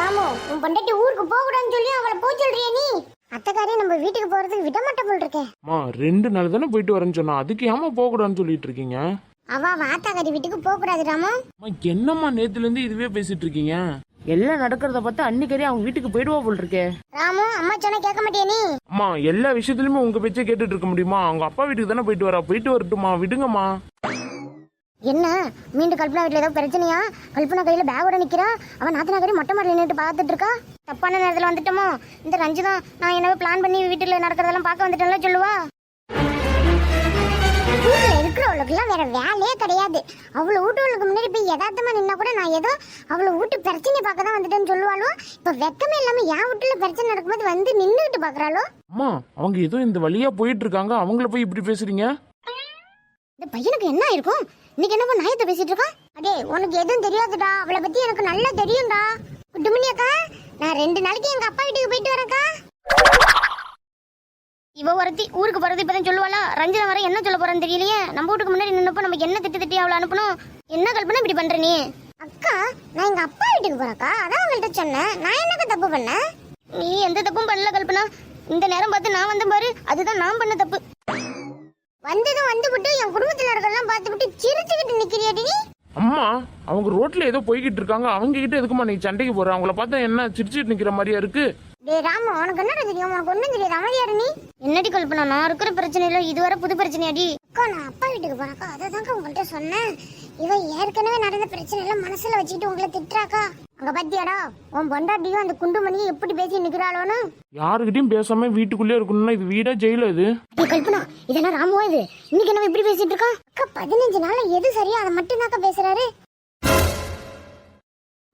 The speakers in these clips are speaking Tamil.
ராமு, உன் பொண்டாட்டி ஊருக்கு போக கூடாதுன்னு சொல்லி அவளை போக சொல்றியே நீ? அத்தைக்காரி நம்ம வீட்டுக்கு போறதுக்கு விட மாட்டே போல் இருக்கே. 2 நாள் தானே போயிட்டு வரேன்னு சொன்னா, அதுக்கு ஏமா போக கூடாதுன்னு சொல்லிட்டு இருக்கீங்க? அவ ஆத்தாக்காரி வீட்டுக்கு போக கூடாது ராமு. என்னம்மா நேத்துல இருந்து இதுவே பேசிட்டு இருக்கீங்க? எல்லாம் நடக்கிறத பார்த்தா அன்னிக்கறி அவங்க வீட்டுக்கு போயிடுவா போல் இருக்கே. ராமு, அம்மா சொன்னா கேட்க மாட்டியா நீ? அம்மா எல்லா விஷயத்துலயுமே உங்க பேச்சே கேட்டுட்டு இருக்க முடியுமா? அவங்க அப்பா வீட்டுக்கு தானே போயிட்டு வரா, போயிட்டு வரட்டுமா, விடுங்கம்மா. என்ன மீண்டும் கல்பனா வீட்டுல ஏதாவது பிரச்சனையா? கல்பனா கையில பேக்கோட நிக்கிறா, அவன் நாத்தனாக்கறி மொட்டை மாடல நின்னுட்டு பாத்துட்டு இருக்கா. தப்பான நேரத்துல வந்துட்டோமோ? இந்த ரஞ்சிதா நான் என்னவோ பிளான் பண்ணி வீட்டுல நடக்கிறதெல்லாம் பார்க்க வந்துட்டேன்ல சொல்லுவா. வீட்டுல இருக்கிறவளுக்குலாம் வேற வேலையே கிடையாது. அவ்வளவு வீட்டுகளுக்கு முன்னாடி போய் யதார்த்தமா நின்னா கூட நான் ஏதோ அவ்வளவு வீட்டு பிரச்சனை பார்க்க தான் வந்துட்டேன்னு சொல்லுவாளோ. இப்ப வெக்கமே இல்லாம என் வீட்டுல பிரச்சனை நடக்கும்போது வந்து நின்றுட்டு பாக்குறாளோ. அம்மா அவங்க ஏதோ இந்த வழியா போயிட்டு இருக்காங்க, அவங்கள போய் இப்படி பேசுறீங்க? இந்த பையனுக்கு என்ன இருக்கும்? இன்னைக்கு என்ன நாயத்தை பேசிட்டு இருக்கா? அடே உனக்கு எதுவும் தெரியாதுடா, அவளை பத்தி எனக்கு நல்லா தெரியும்டா. குட்டுமணி அக்கா, நான் 2 நாளைக்கு எங்க அப்பா வீட்டுக்கு போயிட்டு வரேன்க்கா. இவ ஒருத்தி ஊருக்கு போறது இப்பதான் சொல்லுவாளா? ரஞ்சிதா வர என்ன சொல்ல போறான்னு தெரியலையே. நம்ம வீட்டுக்கு முன்னாடி நின்னப்போ நம்ம என்ன திட்டி அவளை அனுப்பணும்? என்ன கல்பனா இப்படி பண்ற நீ? அக்கா நான் எங்க அப்பா வீட்டுக்கு போறேன்க்கா, அதான் உங்கள்கிட்ட சொன்னேன். நான் என்னக்கா தப்பு பண்ணேன்? நீ எந்த தப்பும் பண்ணல கல்பனா. இந்த நேரம் பார்த்து நான் வந்த பாரு, அதுதான் நான் பண்ண தப்பு. வந்ததும் வந்து விட்டு என் குடும்பத்துல இருக்கலாம் பார்த்து விட்டு சிரிச்சுக்கிட்டு நிக்கிறியாடி நீ? அம்மா அவங்க ரோட்ல ஏதோ போய்கிட்டு இருக்காங்க, அவங்க கிட்ட எதுக்குமா நீ சண்டைக்கு போற? அவங்கள பார்த்தா என்ன சிரிச்சுட்டு நிக்கிற மாதிரியா இருக்கு? டேய் ராமு, உனக்கு என்னடா தெரியும்? உனக்கு ஒண்ணும் தெரியாது, அமைதியாரு நீ. என்னடி கல்பனா, நான் இருக்கிற பிரச்சனை இல்ல, இதுவரை புது பிரச்சனையாடி. அக்கா நான் அப்பா வீட்டுக்கு போறேன்க்கா, அதைதான்க்கா உங்கள்கிட்ட சொன்னேன். இவ ஏற்கனவே நடந்த பிரச்சனை எல்லாம் மனசுல வச்சுக்கிட்டு உங்களை திட்டுறாக்கா. அங்க பாத்தியாடா உன் பொண்டாட்டியும் அந்த குண்டுமணியும் எப்படி பேசி நிக்கிறாளோன்னு? யாருக்கிட்டையும் பேசாம வீட்டுக்குள்ளே இருக்கணும்னா இது வீடா ஜெயில? இது கல்பனா இதெல்லாம் ராமுவா? இது இன்னைக்கு என்ன இப்படி பேசிட்டு இருக்கா? அக்கா 15 நாள்ல எது சரியா அதை மட்டும் தாக்கா பேசுறாரு.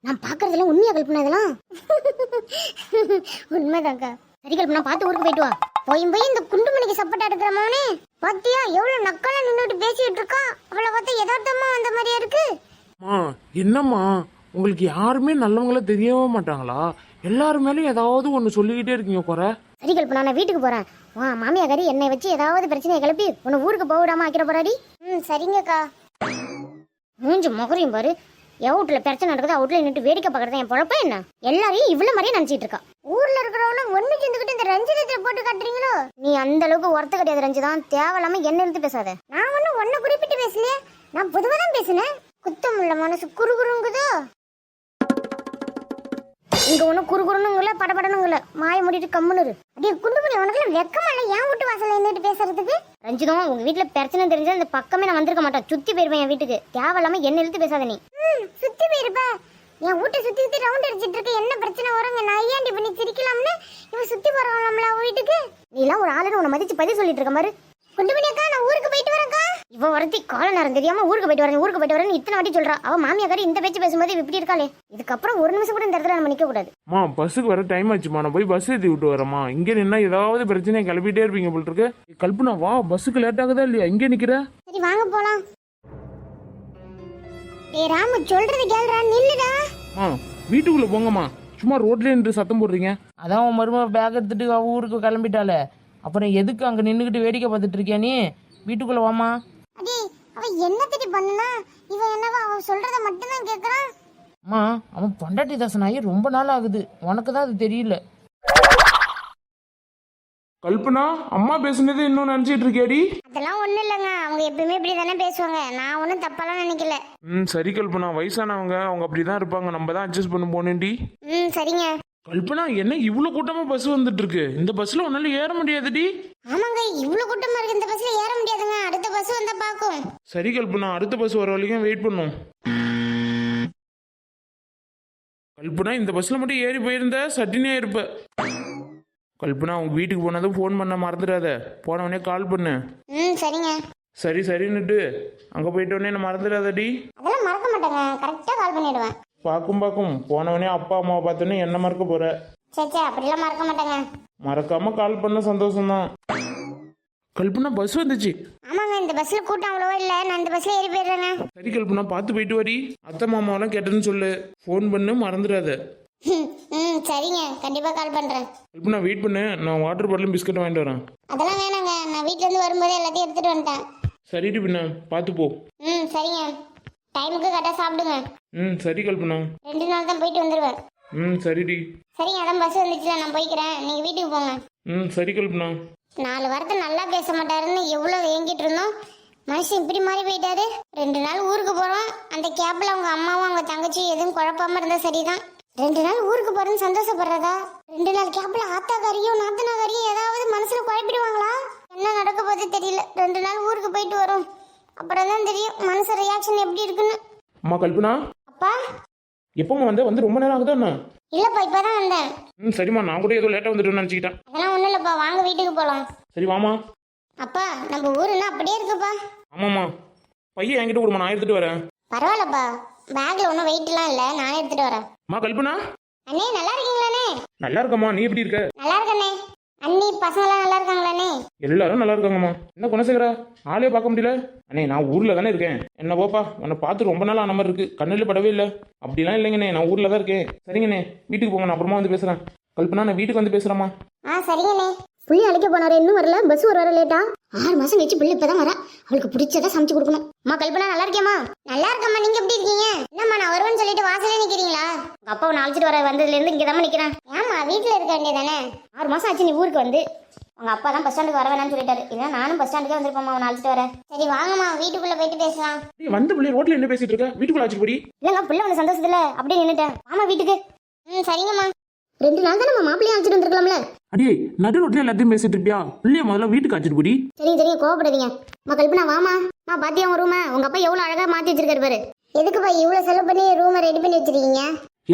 நான் பாக்குறதுல உண்மையா கல்பனா? இதெல்லாம் உண்மைதான்க்கா. சரி கல்பனா, பார்த்து ஊருக்கு போயிட்டு வா. போய் இந்த குண்டுமணிக்கு சப்போர்ட்டா எடுக்கிறமானே பாத்தியா எவ்வளவு நக்கலா நின்னுட்டு பேசிட்டு இருக்கா. அவளை பார்த்தா யதார்த்தமா அந்த மாதிரியா இருக்கு. என்னம்மா உங்களுக்கு யாருமே நல்லவங்கள தெரியவே மாட்டாங்களா? எல்லாரும் மேலயும் ஏதாவது ஒண்ணு சொல்லிக்கிட்டே இருக்கீங்க குறை. சரி கல்பனா, நான் வீட்டுக்கு போறேன். மாமியாக்காரி என்னை வச்சு ஏதாவது பிரச்சனையை கிளப்பி உன்னை ஊருக்கு போக விடாம ஆக்கிற போறாடி. சரிங்கக்கா. மூஞ்சி முகரையும் பாரு. என் வீட்டுல பிரச்சனை நடக்குது, அவுட்ல நின்று வேடிக்கை பாக்குறதா என் பொழப்ப என்ன? எல்லாரையும் இவ்வளவு மாதிரியே நினைச்சிட்டு இருக்கா. ஊர்ல இருக்கிறவங்க ஒண்ணு சேர்ந்துக்கிட்டு இந்த ரஞ்சிதத்தை போட்டு காட்டுறீங்களோ? நீ அந்த அளவுக்கு ஒருத்த கிடையாது ரஞ்சிதான். தேவையில்லாம என்ன இருந்து பேசாத. நான் ஒண்ணு குறிப்பிட்டு பேசலையே, நான் பொதுவா தான் பேசினேன். குத்தம் உள்ள மனசு குறுகுறுங்குதோ? இங்க ஒண்ணு குறுகுறுனுங்கள படபடனுங்கள மாய முடிட்டு கம்முனு. அப்படியே குண்டுமணி உனக்குல வெக்கமல்ல என் வீட்டு வாசல்ல நின்னுட்டு பேசுறதுக்கு? ரஞ்சிதம் உங்க வீட்டுல பிரச்சனை தெரிஞ்சா இந்த பக்கமே நான் வந்திருக்க மாட்டேன். சுத்தி போயிருவேன் என் வீட்டுக்கு. தேவையில்லாம என்ன இழுத்து பேசாத நீ. சுத்தி போயிருப்ப? என் வீட்டை சுத்தி சுத்தி ரவுண்ட் அடிச்சிட்டு இருக்க, என்ன பிரச்சனை வருங்க? நான் ஏன்டி பண்ணி சிரிக்கலாம்னு இவ சுத்தி போறாங்களாம்ல வீட்டுக்கு. நீ எல்லாம் ஒரு ஆளுன்னு உன்னை மதிச்சு பதில் சொல்லிட்டு இருக்க மாதிரி. குண்டுமணி அக்கா நான் ஊருக்கு போயிட்டு வரேன்க்கா. இவ ஒருத்தி கால நேரம் தெரியாம ஊருக்கு போயிட்டு வரேன்னு இத்தனை வாட்டி சொல்றா. அவ மாமியாக்காரி இந்த பேச்சு பேசும்போது இப்படி இருக்காளே. இதுக்கப்புறம் ஒரு நிமிஷம் கூட இந்த இடத்துல நம்ம நிக்க கூடாது. பஸ்ஸுக்கு வர டைம் ஆச்சுமா, நான் போய் பஸ் ஏற்றி விட்டு வரமா. இங்கே நின்னா ஏதாவது பிரச்சனையை கிளப்பிட்டே இருப்பீங்க போல் இருக்கு. கல்பனா வா, பஸ்ஸுக்கு லேட் ஆகுதா இல்லையா? இங்கே நிக்கிற? சரி வாங்க போலாம். ஏய் ராமு சொல்றது கேளுடா, நில்லுடா. வீட்டுக்குள்ள போங்கம்மா, சும்மா ரோட்ல நின்று சத்தம் போடுறீங்க. அதான் உன் மருமக பேக் எடுத்துட்டு அவ ஊருக்கு கிளம்பிட்டாளே, அப்புறம் எதுக்கு அங்க நின்றுக்கிட்டு வேடிக்கை பார்த்துட்டு இருக்கியா நீ? வீட்டுக்குள்ள வாமா. அடே அவ என்ன திட்டி பண்ணனா? இவ என்னவா அவ சொல்றத மட்டும் தான் கேக்குறான். அம்மா அவன் பொண்டாட்டி தாசனாயி ரொம்ப நாள் ஆகுது, உனக்கு தான் அது தெரியல. கல்பனா அம்மா பேசுனது இன்னும் நினைச்சிட்டு இருக்கியாடி? அதெல்லாம் ஒண்ணு இல்லங்க, அவங்க எப்பவுமே இப்படி தானே பேசுவாங்க. நான் ஒன்னும் தப்பாலாம் நினைக்கல. சரி கல்பனா, வயசானவங்க அவங்க அப்படிதான் இருப்பாங்க, நம்ம தான் அட்ஜஸ்ட் பண்ண போனேன்டி. சரிங்க. கல்பனா என்ன இவ்வளவு கூட்டமா பஸ் வந்துட்டு இருக்கு? இந்த பஸ்ல உன்னால ஏற முடியாதுடி. ஆமாங்க, இவ்வளவு கூட்டமா இருக்கு, இந்த பஸ்ல ஏற முடியாதுங்க. அடுத்த பஸ் வந்தா பாக்கும். சரி கல்பனா, அடுத்த பஸ் வர வரைக்கும் வெயிட் பண்ணும். கல்பனா இந்த பஸ்ல மட்டும் ஏறி போயிருந்த சட்டினியா இருப்ப. கல்பனா உங்க வீட்டுக்கு போனதும் ஃபோன் பண்ண மறந்துடாத. போனவனே கால் பண்ணு. சரிங்க. சரின்னுட்டு அங்க போயிட்டு உடனே என்ன மறந்துடாதடி. அதெல்லாம் மறக்க மாட்டேங்க, கரெக்டா கால் பண்ணிடுவேன். பாக்கும் போனவனே அப்பா அம்மாவை பார்த்தோன்னே என்ன மறக்க போற? சரி அப்படிலாம் மறக்க மாட்டேங்க. மறக்காம கால் பண்ண சந்தோஷம்தான். கல்பனா பஸ் வந்துச்சு. ஆமாங்க, இந்த பஸ்ல கூட்டம் அவ்வளவா இல்ல, நான் இந்த பஸ்ல ஏறி போயிடுறேங்க. சரி கல்பனா, பார்த்து போயிட்டு வரி. அத்தை மாமாவெல்லாம் கேட்டேன்னு சொல்லு. ஃபோன் பண்ணு, மறந்துடாத. சரிங்க, கண்டிப்பா கால் பண்றேன். கல்பனா வெயிட் பண்ணு, நான் வாட்டர் பாட்டிலும் பிஸ்கட் வாங்கிட்டு வரேன். அதெல்லாம் வேணாங்க, நான் வீட்ல இருந்து வரும்போது எல்லாத்தையும் எடுத்துட்டு வந்துட்டேன். சரிடி பின்ன, பார்த்து போ. சரிங்க. டைமுக்கு கரெக்டா சாப்பிடுங்க. சரி கல்பனா. 2 நாள் தான் போயிட்டு வந்துருவேன். ம் சரிடி. சரிங்க அதான் பஸ் வந்துச்சுல, நான் போய்க்கிறேன், நீங்க வீட்டுக்கு போங்க. ம் சரி கல்பனா. 4 வாரத்தை நல்லா பேச மாட்டாருன்னு எவ்வளவு ஏங்கிட்டு இருந்தோம். மனுஷன் இப்படி மாறி போயிட்டாரு. 2 நாள் ஊருக்கு போறோம், அந்த கேப்ல அவங்க அம்மாவும் அவங்க தங்கச்சியும் எதுவும் குழப்பாம இருந்தா சரிதான். 2 நாள் ஊருக்கு போறேன்னு சந்தோஷப்படுறதா, 2 நாள் கேப்ல ஆத்தாக்காரியும் நாத்தனாக்காரியும் ஏதாவது மனசுல குழப்பிடுவாங்களா? என்ன நடக்க போது தெரியல. 2 நாள் ஊருக்கு போயிட்டு வரோம், அப்புறம் தான் தெரியும் மனசு ரியாக்ஷன் எப்படி இருக்குன்னு. அம்மா கல்பனா, அப்பா எப்போம்மா வந்து ரொம்ப நேரம் ஆகுதா என்ன? இல்லப்பா இப்பதான் வந்தேன். ம் சரிம்மா, நான் கூட ஏதோ லேட்டாக வந்துட்டேன்னு நினச்சிக்கிட்டேன். அதெல்லாம் ஒண்ணும் இல்லப்பா, வாங்க வீட்டுக்கு போலாம். சரி வாமா. அப்பா நம்ம ஊருன்னா அப்படியே இருக்குப்பா. ஆமாம்மா, பையன் என்கிட்ட கொடுமா, நான் எடுத்துகிட்டு வரேன். பரவாயில்லப்பா, பேக்ல ஒன்றும் வெயிட்லாம் இல்லை, நானே எடுத்துட்டு வரேன். அம்மா கல்பனா. அண்ணே நல்லா இருக்கீங்களாண்ணே? நல்லா இருக்கம்மா, நீ எப்படி இருக்க? நல்லா இருக்கண்ணே. அண்ணி பசங்களாம் நல்லா இருக்காங்களாண்ணே? எல்லாரும் நல்லா இருக்காங்கம்மா. என்ன குணசேகரா, ஆளே பார்க்க முடியல? அண்ணே நான் ஊரில் தானே இருக்கேன். என்ன போப்பா, உன்னை பார்த்து ரொம்ப நாள் ஆன மாதிரி இருக்கு, கண்ணில் படவே இல்லை. அப்படிலாம் இல்லைங்கண்ணே, நான் ஊரில் தான் இருக்கேன். சரிங்கண்ணே, வீட்டுக்கு போங்க, நான் அப்புறமா வந்து பேசுகிறேன். கல்பனா நான் வீட்டுக்கு வந்து பேசுகிறேம்மா. சரிங்கண்ணே. புள்ளி அழைக்க போனாரு, இன்னும் வரல, பஸ் ஒரு வர லேட்டா. 6 மாசம் கழிச்சு புள்ளி இப்பதான் வரா, அவளுக்கு பிடிச்சதை சமைச்சு கொடுக்கணும். அம்மா கல்பனா நல்லா இருக்கேம்மா? நல்லா இருக்கம்மா, நீங்க எப்படி இருக்கீங்க? என்னம்மா நான் வருவேன்னு சொல்லிட்டு வாசலே நிக்கிறீங்களா? உங்க அப்பாவை நான் அழைச்சிட்டு வர வந்ததுல இருந்து இங்க தான் நிக்கிறேன். ஏமா வீட்டுல இருக்க வேண்டியதானே? 6 மாசம் ஆச்சு நீ ஊருக்கு வந்து. உங்க அப்பா தான் பஸ் ஸ்டாண்டுக்கு வர வேணாம்னு சொல்லிட்டாரு, இல்லைன்னா நானும் பஸ் ஸ்டாண்டுக்கே வந்திருப்போம்மா அவனை அழைச்சிட்டு வர. சரி வாங்கம்மா, வீட்டுக்குள்ள போயிட்டு பேசலாம். நீ வந்து பிள்ளை ரோட்ல என்ன பேசிட்டு இருக்க? வீட்டுக்குள்ள ஆச்சு போடி. இல்லைங்க பிள்ளை வந்து சந்தோஷத்துல அப்படியே நின்னுட்டேன். ஆமா வீட்டுக்கு. சரிங்கம்மா. 2 நாள் தான் நம்ம மாப்பிள்ளைய அழைச்சிட்டு வந்துருக்கலாம்ல. அடியே நடு ரோட்ல எல்லாத்தையும் பேசிட்டு இருப்பியா? பிள்ளைய முதல்ல வீட்டுக்கு ஆச்சுட்டு போடி. சரிங்க கோவப்படாதீங்க. அம்மா கல்பனா வாமா. நான் பாத்தியா உன் ரூமை, உங்க அப்பா எவ்வளவு அழகா மாத்தி வச்சிருக்காரு பாரு. எதுக்குப்பா இவ்வளவு செலவு பண்ணி ரூமை ரெடி பண்ணி வச்சிருக்கீங்க?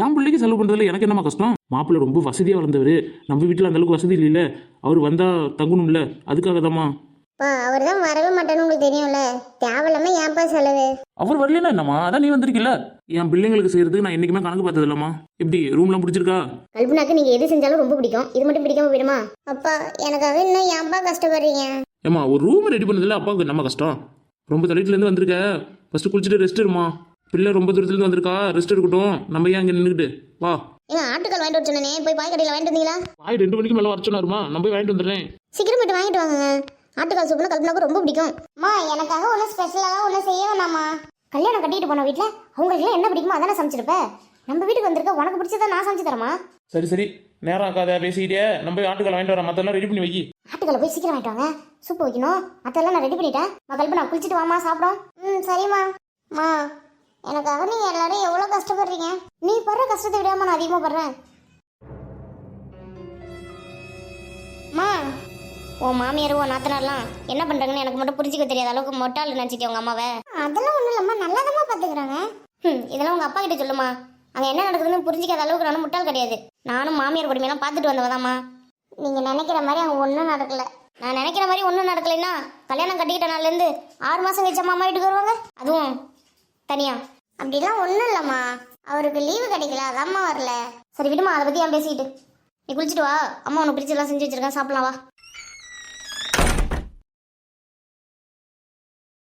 என் பிள்ளைக்கு செலவு பண்றதுல எனக்கு என்னமா கஷ்டம்? மாப்பிள்ளை ரொம்ப வசதியா வளர்ந்தவர், நம்ம வீட்டுல அந்த அளவுக்கு வசதி இல்ல, அவர் வந்தா தங்கணும்ல, அதுக்காக தாம்மா. அவர் தான் வரவே மாட்டேன்னு உங்களுக்கு தெரியும்ல, தேவையில்லாம ஏன்பா செலவு? அவர் வரலன்னா என்னம்மா, அதான் நீ வந்திருக்கல. என் பிள்ளைங்களுக்கு செய்யறதுக்கு நான் என்னைக்குமே கணக்கு பார்த்தது இல்லம்மா. எப்படி ரூம்லாம் பிடிச்சிருக்கா? கல்பனாக்கு நீங்க எது செஞ்சாலும் ரொம்ப பிடிக்கும், இது மட்டும் பிடிக்காம போயிடுமா? அப்பா எனக்காக இன்னும் ஏன்பா கஷ்டப்படுறீங்க? ஏமா ஒரு ரூம் ரெடி பண்ணதுல அப்பாவுக்கு நம்ம கஷ்டம். ரொம்ப தொலைத்துல இருந்து வந்திருக்க, ஃபர்ஸ்ட் குளிச்சுட்டு ரெஸ்ட் எடுமா. பிள்ளை ரொம்ப தூரத்துல இருந்து வந்திருக்கா, ரெஸ்ட் எடுக்கட்டும். நம்ம ஏன் அங்க நின்றுட்டு வா. ஏங்க ஆட்டுக்கால் வாங்கிட்டு வர சொன்னேனே, போய் பாய் கடையில் வாங்கிட்டு வந்தீங்களா? பாய் 2 மணிக்கு மேல வர சொன்னாருமா, நான் போய் வாங்கிட்டு வந்துடுறேன். சீக்கிரம் போயிட்டு வாங்கிட்டு வாங்க. ஆட்டுக்கால் சூப்னா கல்பனாக்கு ரொம்ப பிடிக்கும். அம்மா எனக்காக ஒன்றும் ஸ்பெஷலாக ஒன்றும் செய்ய வேணாமா. கல்யாணம் கட்டிட்டு போன வீட்டில் அவங்களுக்கு என்ன பிடிக்குமோ அதானே சமைச்சிருப்ப. நம்ம வீட்டுக்கு வந்திருக்க, உனக்கு பிடிச்சதை நான் சமைச்சு தரமா? சரி சரி, நேரம் ஆக்காத பேசிக்கிட்டே. நம்ம போய் ஆட்டுக்கால் வாங்கிட்டு வரேன், மற்றெல்லாம் ரெடி பண்ணி வை. ஆட்டுக்கால போய் சீக்கிரம் வாங்கிட்டு வாங்க, சூப் வைக்கணும். மற்றெல்லாம் நான் ரெடி பண்ணிட்டேன். கல்பனா குளிச்சுட்டு வாமா, சாப்பிடும். சரிம்மா. மா எனக்காக நீங்க எல்லாரும் எவ்வளவு கஷ்டப்படுறீங்க. நீ படுற கஷ்டத்தை விடாம நான் அதிகமா படுறேன். மா உன் மாமியார் உன் நாத்தனார்லாம் என்ன பண்றாங்கன்னு எனக்கு மட்டும் புரிஞ்சுக்க தெரியாத அளவுக்கு மொட்டாள் நினைச்சிட்டே உங்க அம்மாவை. அதெல்லாம் ஒண்ணும் இல்லம்மா, நல்லாதாம்மா பாத்துக்கிறாங்க. இதெல்லாம் உங்க அப்பா கிட்ட சொல்லுமா. அங்க என்ன நடக்குதுன்னு புரிஞ்சிக்காத அளவுக்கு நானும் முட்டாள் கிடையாது. நானும் மாமியார் கொடுமையெல்லாம் பார்த்துட்டு வந்தவதாம்மா. நீங்க நினைக்கிற மாதிரி அங்க ஒன்றும் நடக்கல. நான் நினைக்கிற மாதிரி ஒன்றும் நடக்கலைன்னா கல்யாணம் கட்டிக்கிட்ட நாள்ல இருந்து 6 மாசம் கழிச்சு அம்மா வீட்டுக்கு வருவாங்க, அதுவும் தனியா. அப்படிலாம் ஒன்றும் இல்லைம்மா, அவருக்கு லீவு கிடைக்கல, அதாம்மா வரல. சரி விடுமா, அதை பற்றி ஏன் பேசிக்கிட்டு. நீ குளிச்சுட்டு வா, அம்மா உனக்கு பிடிச்சதெல்லாம் செஞ்சு வச்சிருக்கேன், சாப்பிடலாம் வா.